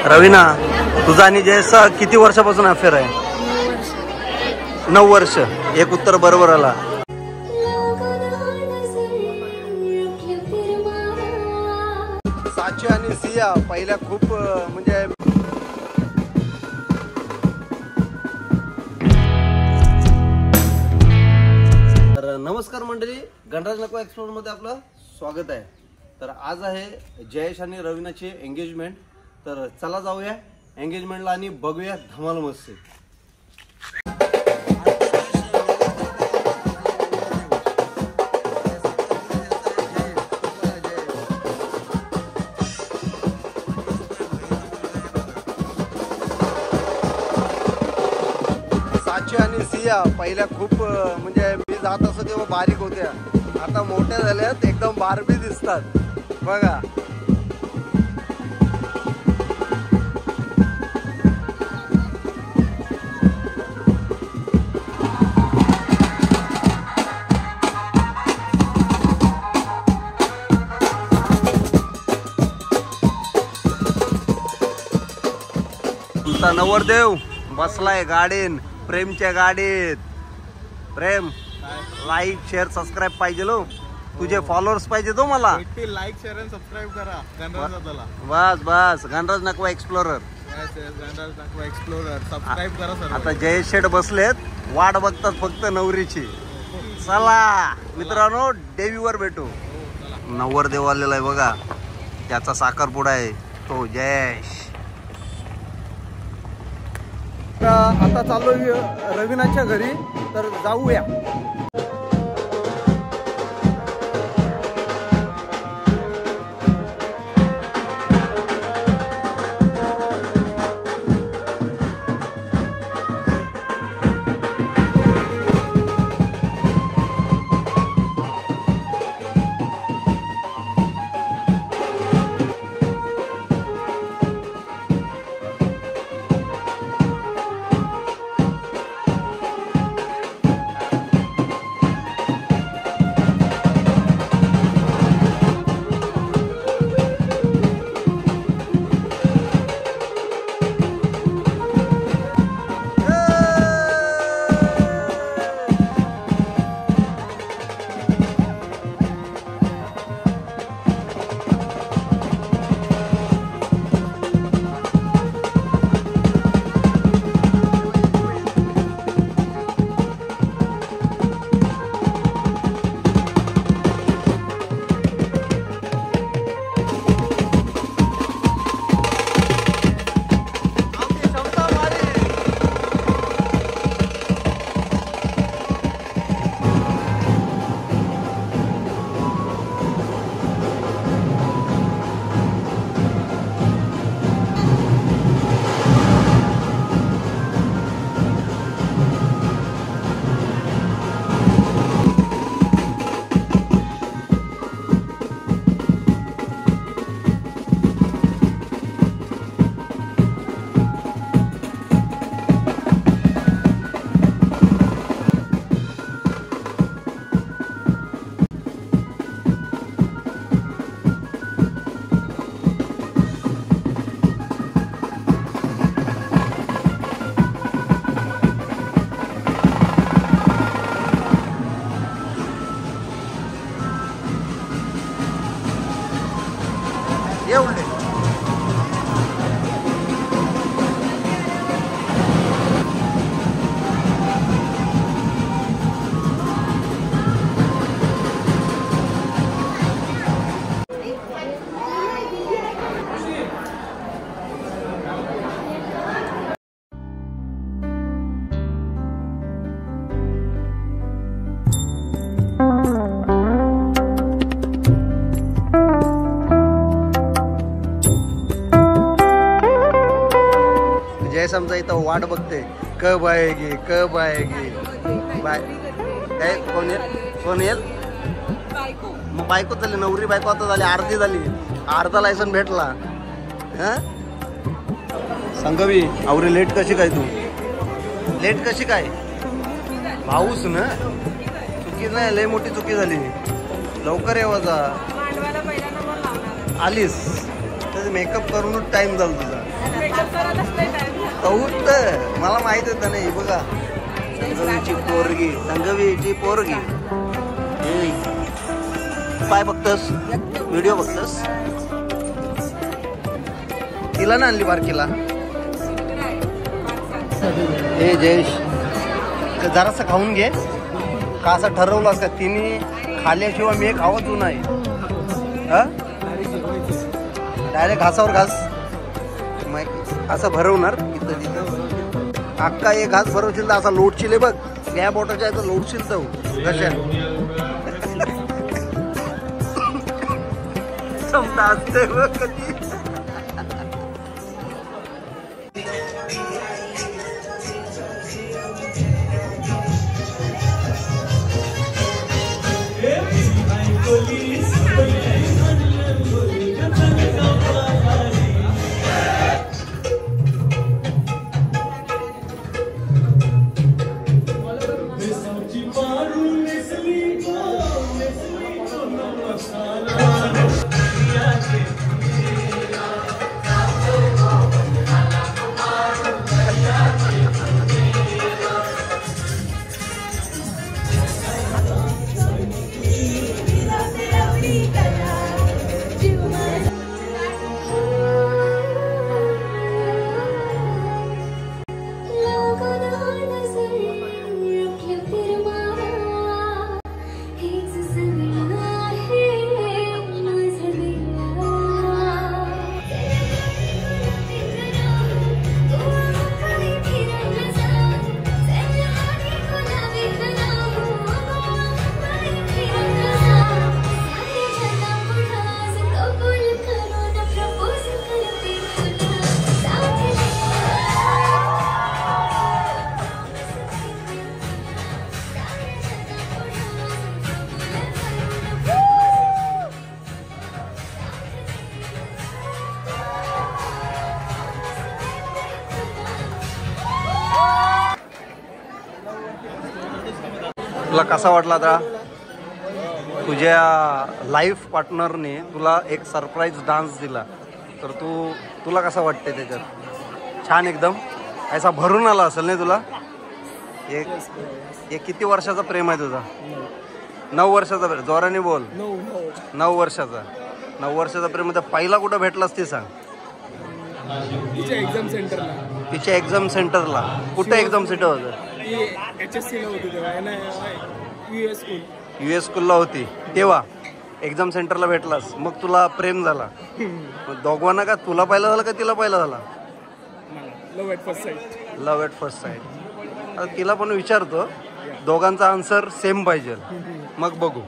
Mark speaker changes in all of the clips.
Speaker 1: रवीना, तुझा आणि जयचा किती वर्षापासून अफेअर आहे? 9 वर्ष. एक उत्तर बरोबर आला. साची आणि सिया पहिल्या खूप म्हणजे तर नमस्कार मंडळी, गणराज नको एक्सप्लोर मध्ये आपलं स्वागत आहे. तर आज आहे जयेश आणि रवीनाची एंगेजमेंट. तर चला जाऊया एंगेजमेंटला आणि बघूया धमाल मस्ती. साची आणि सिया पहिल्या खूप म्हणजे मी जात असो तेव्हा बारीक होत्या, आता मोठ्या झाल्यात, एकदम बारबी दिसतात बघा. तुमचा नवरदेव बसलाय गाडीन, प्रेमच्या गाडीत. प्रेम, लाईक शेअर सबस्क्राईब पाहिजे लो, तुझे फॉलोअर्स पाहिजे तो मला.
Speaker 2: लाईक शेअर आणि सबस्क्राईब करा गणराज दादाला.
Speaker 1: बस बस, गणराज नकवा एक्सप्लोरर.
Speaker 2: गणराज नकवा एक्सप्लोरर सबस्क्राईब करा सर.
Speaker 1: आता जयेश शेठ बसलेत, वाट बघतात फक्त नवरीची. चला मित्रांनो, देवीवर भेटू. नवरदेव आलेला आहे बघा, त्याचा साखरपुडा आहे तो जयेश. आता चाललोय रवीनाच्या घरी, तर जाऊया. एवढे समजा इथं वाट बघते, कब आएगी कब आएगी. बाय काय कोण येईल? मग बायको झाली, नवरी बायको आता झाली, अर्धी झाली, अर्धा लायसन भेटला. संगवी आवरी लेट कशी काय? तू लेट कशी काय? पाऊस ना, चुकी नाही, लय मोठी चुकी झाली. लवकर येवाचा आलीस तर मेकअप करूनच टाइम झाला तुझा. कौत मला माहित होतं नाही. बघा संगवीची पोरगी, संगवीची पोरगी. काय बघतस? व्हिडिओ बघतस? तिला ना आणली बारकीला. हे जयेश जरासं खाऊन घे. का असं ठरवलं का तिने खाल्ल्याशिवाय मी खावत नाही. डायरेक्ट घासावर घास मग असं भरवणार. इथं तिथं अक्का एक घास भरवशील तर असा लोटशील. बघ या बोटाच्या इथं लोटशील तर कशा समजा असते बघ कधी. तुला कसा वाटला आता? तुझ्या लाईफ पार्टनरने तुला एक सरप्राईज डान्स दिला तर तुला कसा वाटते त्याच्यात? छान एकदम ऐसा भरून आला असेल नाही तुला? एक किती वर्षाचा प्रेम आहे तुझा? 9 वर्षाचा प्रेम. जोराने बोल. 9 वर्षाचा. 9 वर्षाचा प्रेम. तर पहिला कुठं भेटलास ते सांग.
Speaker 2: तिच्या एक्झाम सेंटरला.
Speaker 1: तिच्या एक्झाम सेंटरला. कुठं एक्झाम सेंटर होतं?
Speaker 2: HSC होती तेव्हा.
Speaker 1: US स्कूलला होती तेव्हा एक्झाम सेंटरला भेटलास. मग तुला प्रेम झाला. दोघांना का तुला पहिला झाला का तिला पहिला झाला?
Speaker 2: Love at first sight.
Speaker 1: Love at first sight. आता तिला पण विचारतो. दोघांचा आन्सर सेम पाहिजे मग बघू.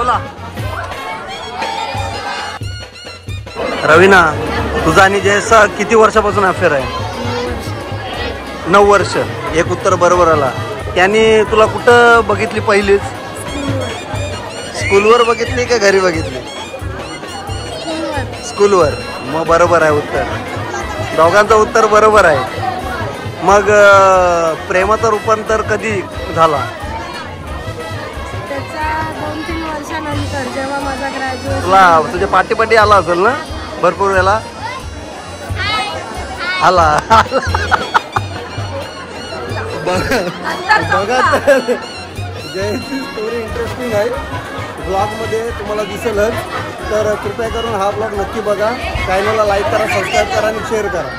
Speaker 1: चला. रवीना, तुझा आणि जयचा किती वर्षापासून अफेअर आहे? 9 वर्ष. एक उत्तर बरोबर आला. त्यांनी तुला कुठं बघितली पहिलीच? स्कूलवर बघितली का घरी बघितली? स्कूलवर. मग बरोबर आहे उत्तर. दोघांचं उत्तर बरोबर आहे. मग प्रेमाचं रूपांतर कधी झाला?
Speaker 3: त्याचा 2-3 वर्षानंतर जेव्हा माझा ग्रॅज्युएशन.
Speaker 1: तुला तुझ्या पाठी आला असेल ना भरपूर वेळेला? आला. बघा तर जयची स्टोरी इंटरेस्टिंग आहे. ब्लॉगमध्ये तुम्हाला दिसेलच. तर कृपया करून हा ब्लॉग नक्की बघा. चॅनलला लाईक करा, सबस्क्राईब करा आणि शेअर करा.